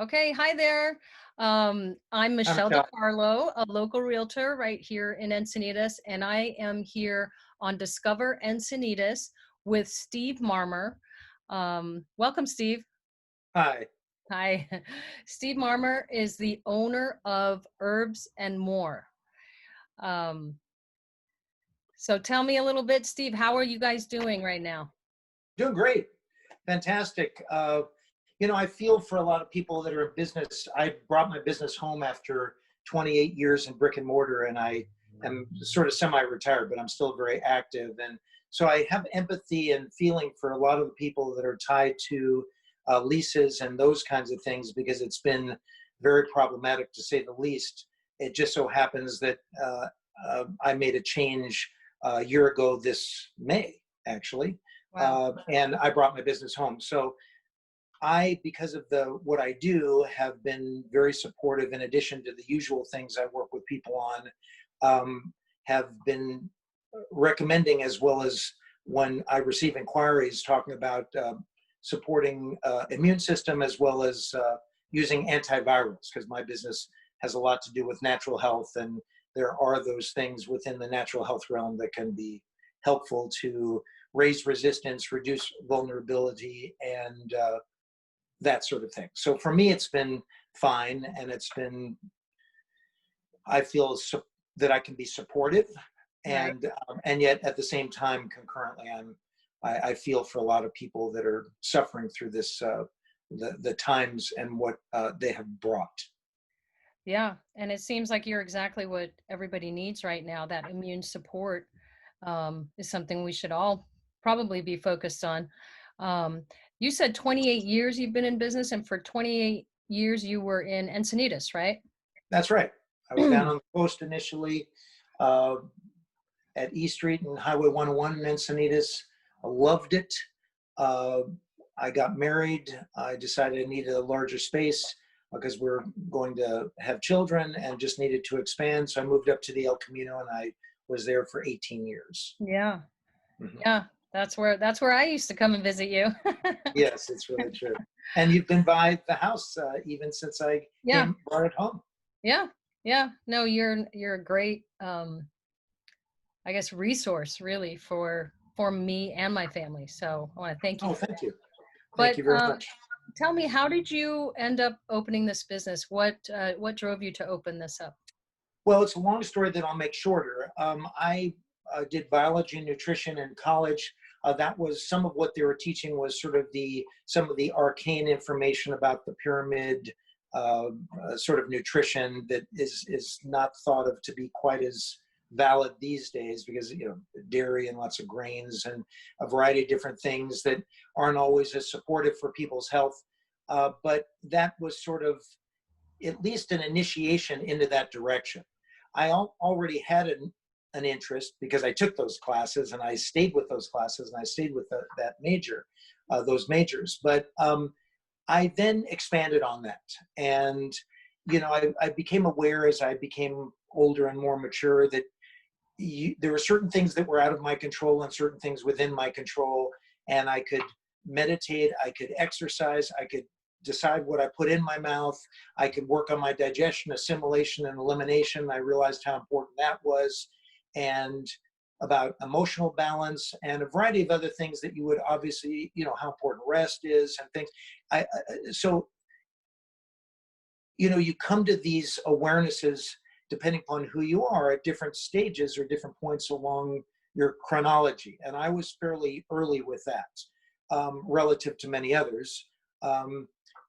Okay, hi there. I'm Hi, Michelle Michelle. DiCarlo, a local realtor right here in Encinitas, and I am here on Discover Encinitas with Steve Marmor. Welcome, Steve. Hi. Hi. Steve Marmor is the owner of Herbs and More. Um, so tell me a little bit, Steve, how are you guys doing right now? Doing great. Fantastic. I feel for a lot of people that are in business. I brought my business home after 28 years in brick and mortar, and I am sort of semi-retired, but I'm still very active. And so I have empathy and feeling for a lot of the people that are tied to leases and those kinds of things, because it's been very problematic to say the least. It just so happens that I made a change a year ago this May, actually, Wow. and I brought my business home. So I, because of the what I do, have been very supportive. In addition to the usual things I work with people on, have been recommending, as well as when I receive inquiries talking about supporting immune system, as well as using antivirals, because my business has a lot to do with natural health, and there are those things within the natural health realm that can be helpful to raise resistance, reduce vulnerability, and that sort of thing. So for me, it's been fine, and it's been, I feel that I can be supportive, Right. and yet at the same time, concurrently, I feel for a lot of people that are suffering through this, the times and what they have brought. Yeah. And it seems like you're exactly what everybody needs right now. That immune support is something we should all probably be focused on. Um, you said 28 years you've been in business, and for 28 years you were in Encinitas, right? That's right. I was down on the coast initially, uh, at E Street and Highway 101 in Encinitas. I loved it. Uh, I got married. I decided I needed a larger space because we're going to have children and just needed to expand. So I moved up to the El Camino, and I was there for 18 years. Yeah. Mhm. Yeah. That's where I used to come and visit you. Yes, it's really true. And you've been by the house even since I Yeah. came brought it home. Yeah. Yeah. No, you're a great I guess resource really for me and my family. So I want to thank you Oh, for thank that. you. Thank But you very much. tell me, how did you end up opening this business? What drove you to open this up? Well, it's a long story that I'll make shorter. I did biology and nutrition in college. That was some of what they were teaching, was sort of the some of the arcane information about the pyramid sort of nutrition that is not thought of to be quite as valid these days, because dairy and lots of grains and a variety of different things that aren't always as supportive for people's health. But that was sort of at least an initiation into that direction. I already had an interest because I took those classes, and I stayed with those classes, and I stayed with that major, those majors. But I then expanded on that. And, I became aware as I became older and more mature that there were certain things that were out of my control and certain things within my control. And I could meditate, I could exercise, I could decide what I put in my mouth, I could work on my digestion, assimilation, and elimination. I realized how important that was, and about emotional balance and a variety of other things that you would obviously, how important rest is and things. So you come to these awarenesses depending upon who you are at different stages or different points along your chronology. And I was fairly early with that, relative to many others. Um,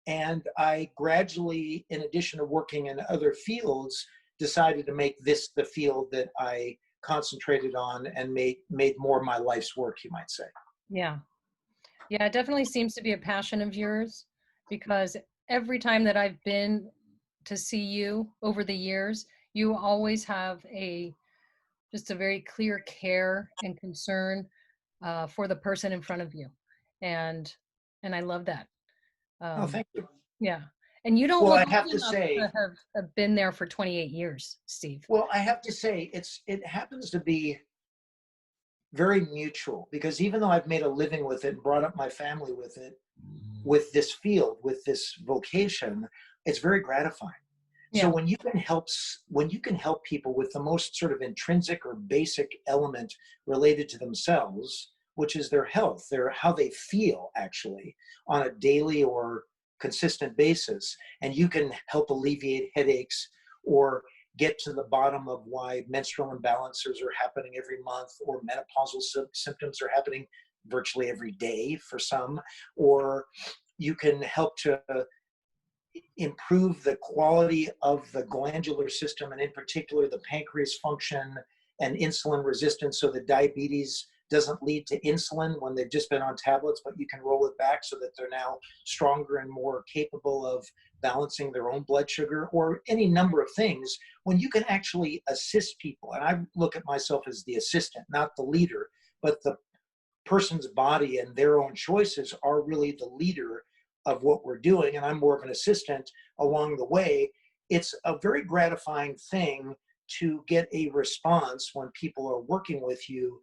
and I gradually, in addition to working in other fields, decided to make this the field that I concentrated on and made more my life's work, you might say. Yeah. Yeah, it definitely seems to be a passion of yours, because every time that I've been to see you over the years, you always have a just a very clear care and concern for the person in front of you, and and I love that. Oh, Um, thank you. yeah, and you don't Well, look I have old to enough to say, have been there for 28 years, Steve. it happens to be very mutual, because even though I've made a living with it and brought up my family with it, with this field, with this vocation, it's very gratifying. So Yeah. when you can help people with the most sort of intrinsic or basic element related to themselves, which is their health, their how they feel actually on a daily or consistent basis, and you can help alleviate headaches or get to the bottom of why menstrual imbalances are happening every month, or menopausal symptoms are happening virtually every day for some, or you can help to improve the quality of the glandular system, and in particular the pancreas function and insulin resistance, so that diabetes doesn't lead to insulin when they've just been on tablets, but you can roll it back so that they're now stronger and more capable of balancing their own blood sugar, or any number of things. When you can actually assist people, and I look at myself as the assistant, not the leader, but the person's body and their own choices are really the leader of what we're doing, and I'm more of an assistant along the way. It's a very gratifying thing to get a response when people are working with you,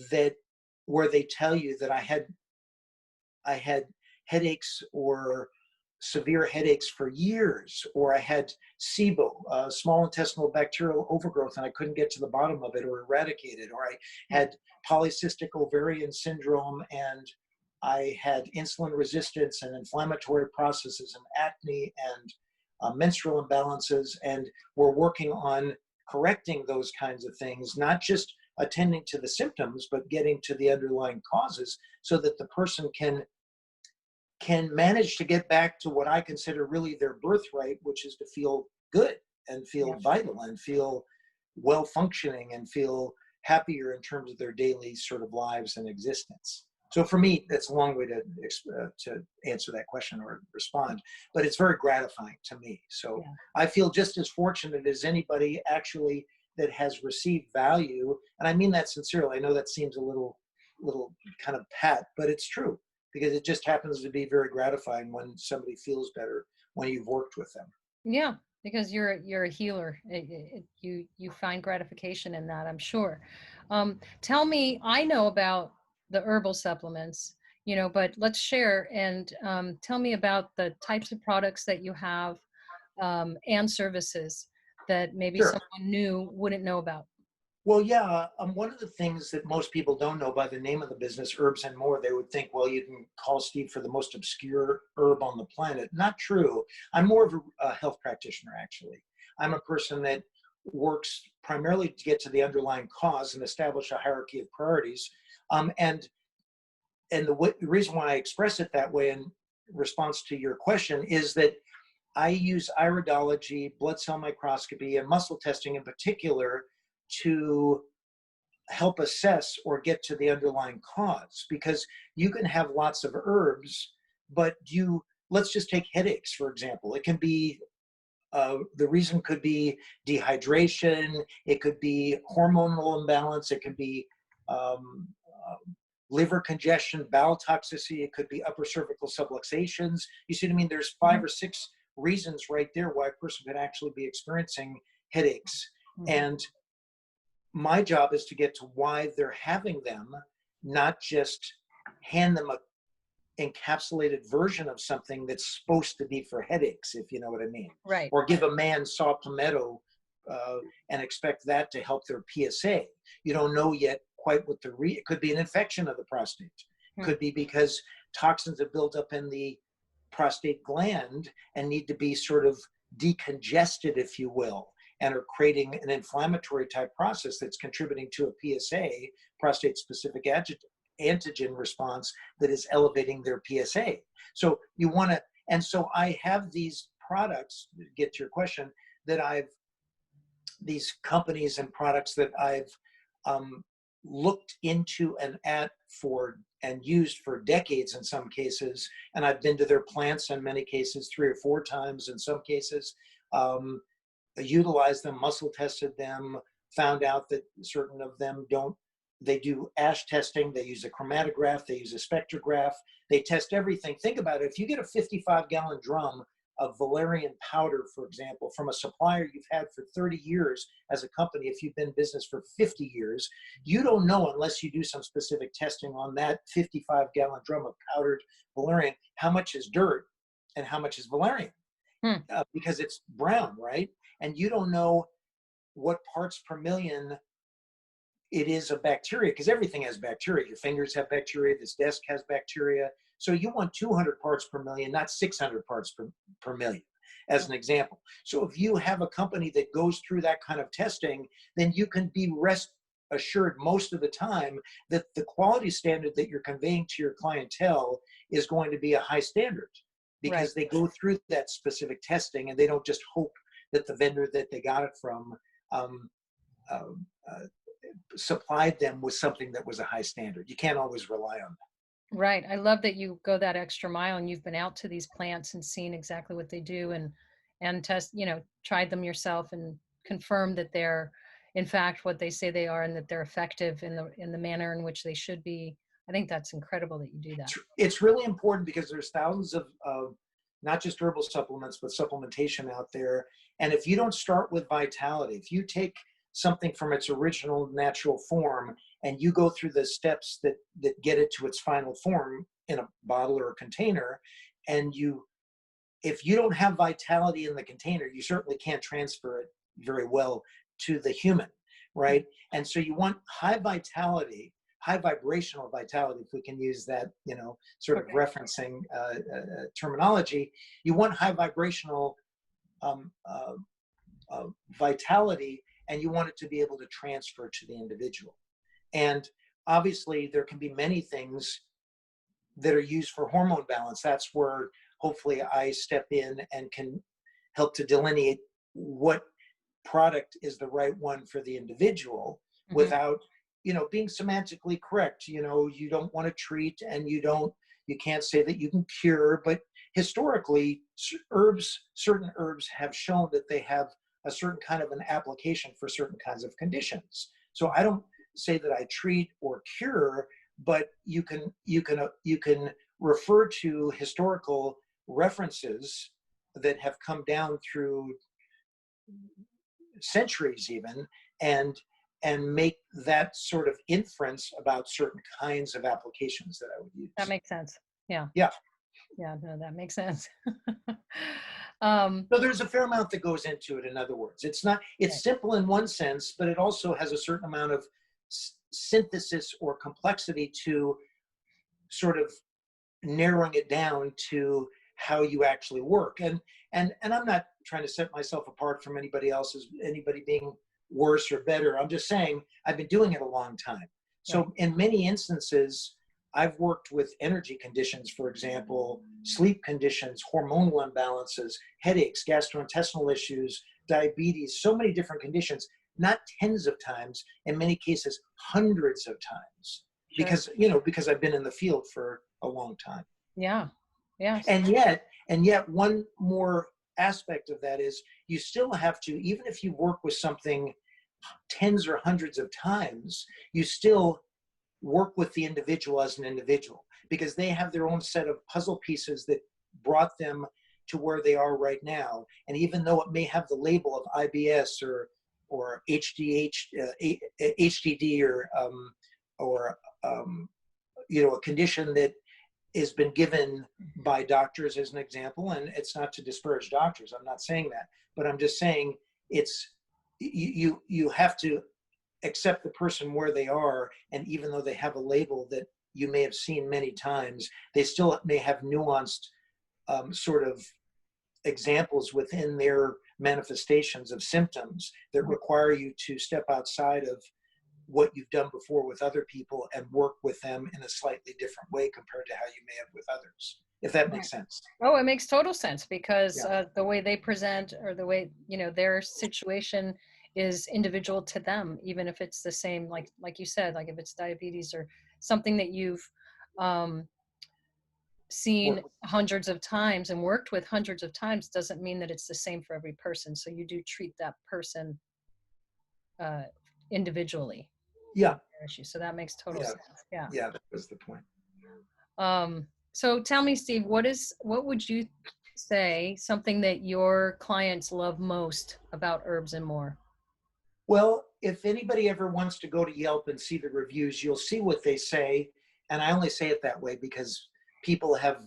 that where they tell you that I had headaches, or severe headaches for years, or I had SIBO, small intestinal bacterial overgrowth, and I couldn't get to the bottom of it or eradicate it, or I had polycystic ovarian syndrome, and I had insulin resistance and inflammatory processes and acne and menstrual imbalances, and we're working on correcting those kinds of things, not just attending to the symptoms, but getting to the underlying causes, so that the person can manage to get back to what I consider really their birthright, which is to feel good and feel Yeah. vital and feel well functioning and feel happier in terms of their daily sort of lives and existence. So for me, that's a long way to answer that question or respond, but it's very gratifying to me. So Yeah. I feel just as fortunate as anybody actually that has received value, and I mean that sincerely. I know that seems a little kind of pat, but it's true, because it just happens to be very gratifying when somebody feels better when you've worked with them. Yeah, because you're a healer. You find gratification in that, I'm sure. Tell me, I know about the herbal supplements, but let's share and tell me about the types of products that you have, and services that maybe Sure. someone new wouldn't know about. Well, yeah. One of the things that most people don't know by the name of the business, Herbs and More, they would think, well, you can call Steve for the most obscure herb on the planet. Not true. I'm more of a health practitioner, actually. I'm a person that works primarily to get to the underlying cause and establish a hierarchy of priorities. And the reason why I express it that way in response to your question is that I use iridology, blood cell microscopy, and muscle testing in particular to help assess or get to the underlying cause, because you can have lots of herbs, but let's just take headaches for example. It can be the reason could be dehydration, it could be hormonal imbalance, it could be um, uh, liver congestion, bowel toxicity, it could be upper cervical subluxations. You see what I mean? There's Mhm. 5 or 6 reasons right there why a person could actually be experiencing headaches. Mhm. And my job is to get to why they're having them, not just hand them a encapsulated version of something that's supposed to be for headaches, if you know what I mean, Right. or give a man saw palmetto uh, and expect that to help their PSA. You don't know yet quite what it could be an infection of the prostate, Hmm. could be because toxins have built up in the prostate gland and need to be sort of decongested, if you will, and are creating an inflammatory type process that's contributing to a PSA, prostate specific antigen response, that is elevating their PSA. So you want to, and so I have these products, to get to your question, that these companies and products that I've um, looked into and at for and used for decades in some cases, and I've been to their plants in many cases 3 or 4 times in some cases, um, utilized them, muscle tested them, found out that certain of them don't. They do ash testing, they use a chromatograph, they use a spectrograph, they test everything. Think about it, if you get a 55-gallon drum of valerian powder, for example, from a supplier you've had for 30 years as a company, if you've been in business for 50 years, you don't know unless you do some specific testing on that 55-gallon drum of powdered valerian, how much is dirt and how much is valerian, Hmm. because it's brown, right? And you don't know what parts per million it is a bacteria, because everything has bacteria. Your fingers have bacteria, this desk has bacteria. So you want 200 parts per million, not 600 parts per million, as an example. So if you have a company that goes through that kind of testing, then you can be rest assured most of the time that the quality standard that you're conveying to your clientele is going to be a high standard, Right. because they go through that specific testing and they don't just hope that the vendor that they got it from um, uh, uh, supplied them with something that was a high standard. You can't always rely on that. Right. I love that you go that extra mile and you've been out to these plants and seen exactly what they do and test, tried them yourself and confirmed that they're in fact what they say they are and that they're effective in the manner in which they should be. I think that's incredible that you do that. It's really important because there's thousands of not just herbal supplements, but supplementation out there. And if you don't start with vitality, if you take something from its original natural form and you go through the steps that get it to its final form in a bottle or a container, and if you don't have vitality in the container, you certainly can't transfer it very well to the human, right? And so you want high vitality, high vibrational vitality, if we can use that, sort of Okay. referencing terminology. You want high vibrational um, vitality, and you want it to be able to transfer to the individual. And obviously, there can be many things that are used for hormone balance. That's where hopefully I step in and can help to delineate what product is the right one for the individual without being semantically correct. You don't want to treat, and you can't say that you can cure, but historically certain herbs have shown that they have a certain kind of an application for certain kinds of conditions. So I don't say that I treat or cure, but you can refer to historical references that have come down through centuries even, and make that sort of inference about certain kinds of applications that I would use. That makes sense. Yeah. Yeah. Yeah, no, that makes sense. So there's a fair amount that goes into it. In other words, it's Right. simple in one sense, but it also has a certain amount of synthesis or complexity to sort of narrowing it down to how you actually work. And I'm not trying to set myself apart from anybody being worse or better. I'm just saying I've been doing it a long time. So Right. in many instances, I've worked with energy conditions, for example, sleep conditions, hormonal imbalances, headaches, gastrointestinal issues, diabetes, so many different conditions, not tens of times, in many cases, hundreds of times, Sure. because I've been in the field for a long time. Yeah. Yes. And yet one more aspect of that is you still have to, even if you work with something tens or hundreds of times, you still work with the individual as an individual, because they have their own set of puzzle pieces that brought them to where they are right now. And even though it may have the label of IBS or HDD or a condition that has been given by doctors as an example, and it's not to disparage doctors, I'm not saying that, but I'm just saying you have to accept the person where they are, and even though they have a label that you may have seen many times, they still may have nuanced sort of examples within their manifestations of symptoms that require you to step outside of what you've done before with other people and work with them in a slightly different way compared to how you may have with others, if that makes sense. Oh, it makes total sense because Yeah. the way they present or the way, their situation is individual to them, even if it's the same, like you said, like if it's diabetes or something that you've um, seen hundreds of times and worked with hundreds of times doesn't mean that it's the same for every person. So you do treat that person individually. Yeah. So that makes total sense. Yeah. Yeah, that was the point. So tell me, Steve, what would you say something that your clients love most about Herbs and More? Well, if anybody ever wants to go to Yelp and see the reviews, you'll see what they say. And I only say it that way because people have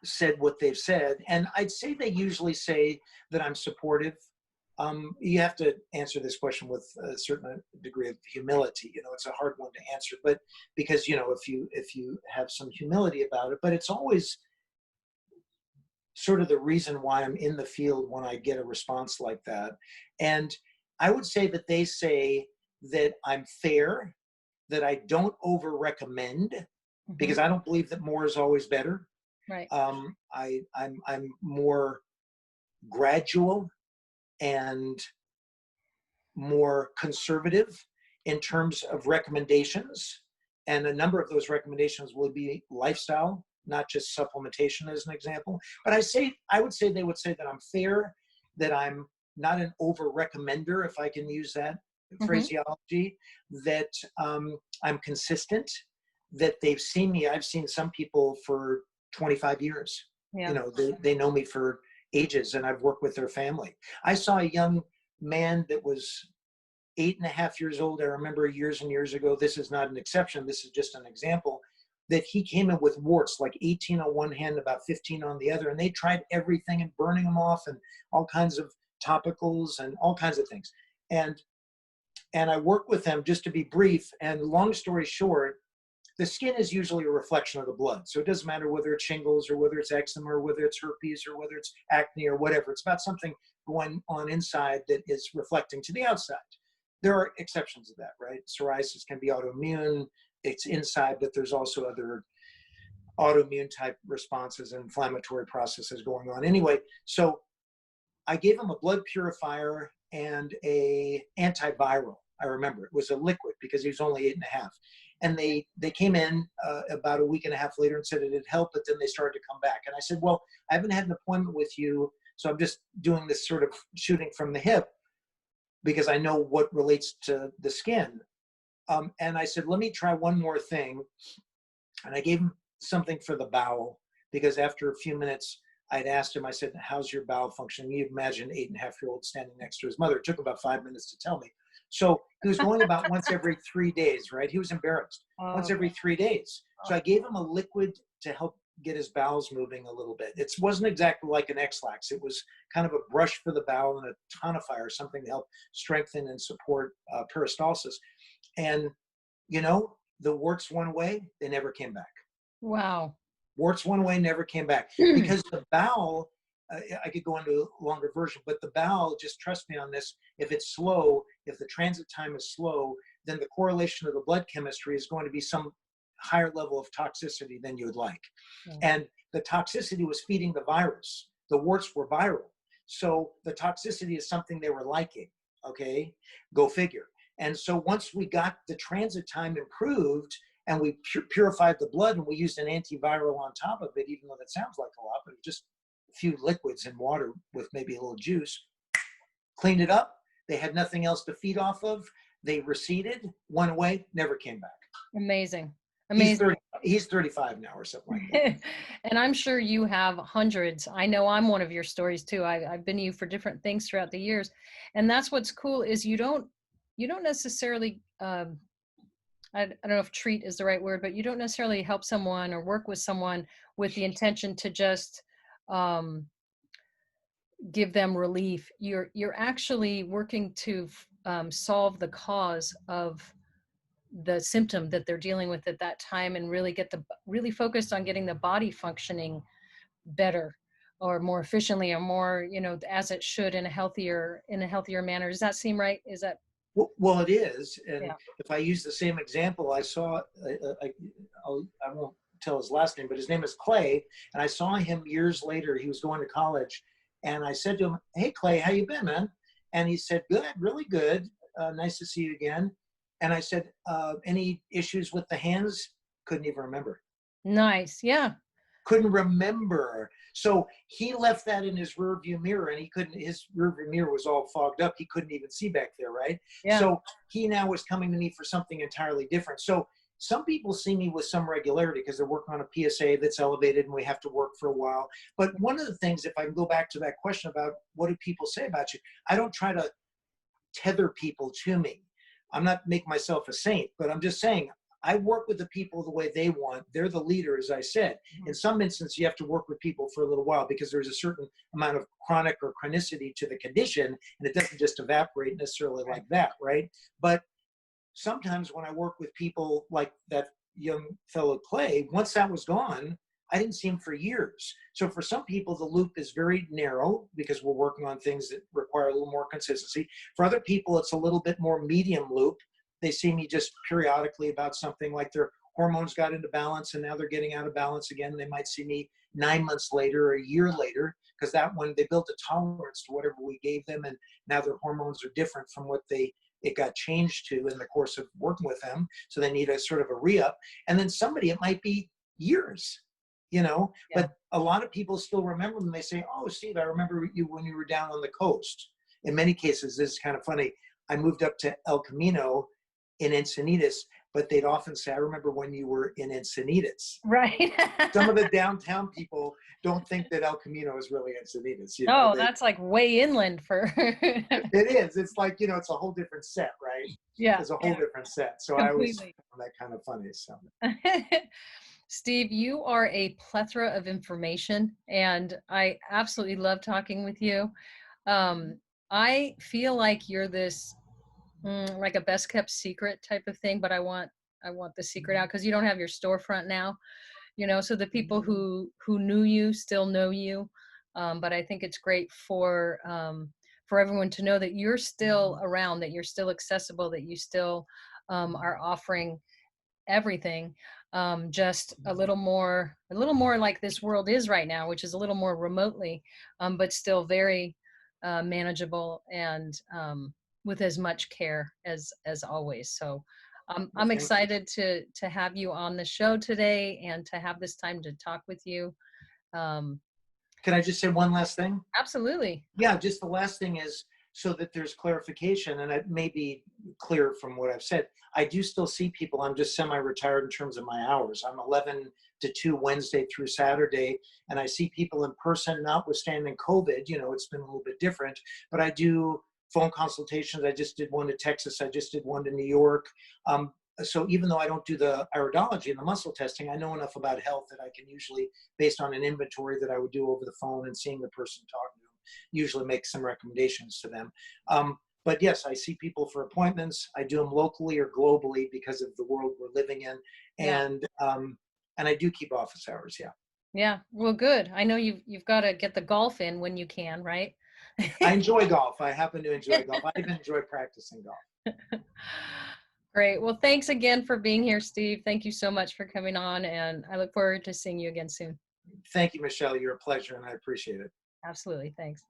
said what they've said. And I'd say they usually say that I'm supportive. You have to answer this question with a certain degree of humility. You know, it's a hard one to answer, but because, you know, if you have some humility about it, but it's always sort of the reason why I'm in the field when I get a response like that. And I would say that they say that I'm fair, that I don't over recommend, Hmm. because I don't believe that more is always better. Right. I'm more gradual and more conservative in terms of recommendations. And a number of those recommendations will be lifestyle, not just supplementation as an example. But I would say they would say that I'm fair, that I'm not an over recommender, if I can use that Hmm. phraseology, that I'm consistent, that they've seen me. I've seen some people for 25 years. You Yeah. know, they know me for ages, and I've worked with their family. I saw a young man that was 8.5 years old. I remember years and years ago, this is not an exception, this is just an example, that he came in with warts, like 18 on one hand, about 15 on the other. And they tried everything and burning them off and all kinds of topicals and all kinds of things. And I worked with them, just to be brief. And long story short, the skin is usually a reflection of the blood. So it doesn't matter whether it's shingles or whether it's eczema or whether it's herpes or whether it's acne or whatever. It's about something going on inside that is reflecting to the outside. There are exceptions to that, right? Psoriasis can be autoimmune, it's inside, but there's also other autoimmune type responses and inflammatory processes going on. Anyway, so I gave him a blood purifier and a antiviral. I remember it was a liquid because he was only 8.5. And they came in about a week and a half later and said it had helped, but then they started to come back. And I said, well, I haven't had an appointment with you, so I'm just doing this sort of shooting from the hip because I know what relates to the skin. And I said, let me try one more thing. And I gave him something for the bowel because after a few minutes, I'd asked him, I said, how's your bowel functioning? You imagine an 8.5-year-old standing next to his mother. It took about 5 minutes to tell me. So he was going about once every 3 days, right? He was embarrassed. Oh, Once every 3 days. So I gave him a liquid to help get his bowels moving a little bit. It wasn't exactly like an X-Lax. It was kind of a brush for the bowel and a tonifier, something to help strengthen and support peristalsis. And, you know, the warts went away. They never came back. wow. Warts went away, never came back. Because the bowel, I could go into a longer version, but the bowel, just trust me on this, if it's slow, if the transit time is slow, then the correlation of the blood chemistry is going to be some higher level of toxicity than you would like. Yeah. And the toxicity was feeding the virus. The warts were viral. So the toxicity is something they were liking, okay? Go figure. And so once we got the transit time improved and we purified the blood and we used an antiviral on top of it, even though that sounds like a lot, but just a few liquids and water with maybe a little juice, cleaned it up. They had nothing else to feed off of. They receded, went away, never came back. Amazing. He's Amazing. 30, he's 35 now or something like that. And I'm sure you have hundreds. I know I'm one of your stories too. I've been to you for different things throughout the years. And that's what's cool is you don't necessarily, I don't know if treat is the right word, but you don't necessarily help someone or work with someone with the intention to just um, give them relief. You're actually working to solve the cause of the symptom that they're dealing with at that time and really focused on getting the body functioning better or more efficiently or more, as it should in a healthier manner. Does that seem right? Is that? Well, it is. And Yeah. if I use the same example, I saw, I won't tell his last name, but his name is Clay. And I saw him years later. He was going to college. And I said to him, hey, Clay, how you been, man? And he said, good, really good. Nice to see you again. And I said, any issues with the hands? Couldn't even remember. Nice. Yeah. Couldn't remember. So he left that in his rearview mirror, and his rearview mirror was all fogged up. He couldn't even see back there, right? Yeah. So he now was coming to me for something entirely different. So Some people see me with some regularity because they're working on a PSA that's elevated and we have to work for a while. But one of the things, if I can go back to that question about what do people say about you, I don't try to tether people to me. I'm not making myself a saint, but I'm just saying I work with the people the way they want. They're the leader, as I said. In some instances, you have to work with people for a little while because there's a certain amount of chronic or chronicity to the condition, and it doesn't just evaporate necessarily like that, right? But sometimes when I work with people like that young fellow Clay, once that was gone, I didn't see him for years. So for some people, the loop is very narrow because we're working on things that require a little more consistency. For other people, it's a little bit more medium loop. They see me just periodically about something like their hormones got into balance and now they're getting out of balance again. They might see me 9 months later or a year later because that one, they built a tolerance to whatever we gave them, and now their hormones are different from what it got changed to in the course of working with them. So they need a sort of a re-up. And then somebody, it might be years, yeah. But a lot of people still remember them. They say, oh, Steve, I remember you when you were down on the coast. In many cases, this is kind of funny. I moved up to El Camino in Encinitas, but they'd often say, I remember when you were in Encinitas. Right. Some of the downtown people don't think that El Camino is really Encinitas. Oh, that's like way inland for. It is. It's like, it's a whole different set, right? Yeah. It's a whole different set. So I always find that kind of funny. So. Steve, you are a plethora of information, and I absolutely love talking with you. I feel like you're this like a best kept secret type of thing, but I want the secret out because you don't have your storefront now, so the people who knew you still know you. But I think it's great for everyone to know that you're still around, that you're still accessible, that you still are offering everything, just a little more like this world is right now, which is a little more remotely, but still very manageable and with as much care as always. So I'm excited to have you on the show today and to have this time to talk with you. Can I just say one last thing? Absolutely. Yeah, just the last thing is so that there's clarification, and it may be clear from what I've said. I do still see people. I'm just semi-retired in terms of my hours. I'm 11 to 2 Wednesday through Saturday, and I see people in person, notwithstanding COVID. It's been a little bit different, but I do phone consultations. I just did one to Texas. I just did one to New York. So even though I don't do the iridology and the muscle testing, I know enough about health that I can usually, based on an inventory that I would do over the phone and seeing the person talking to them, usually make some recommendations to them. But yes, I see people for appointments. I do them locally or globally because of the world we're living in. And I do keep office hours. Yeah. Yeah. Well, good. I know you've got to get the golf in when you can, right? I enjoy golf. I happen to enjoy golf. I even enjoy practicing golf. Great. Well, thanks again for being here, Steve. Thank you so much for coming on, and I look forward to seeing you again soon. Thank you, Michelle. You're a pleasure, and I appreciate it. Absolutely. Thanks.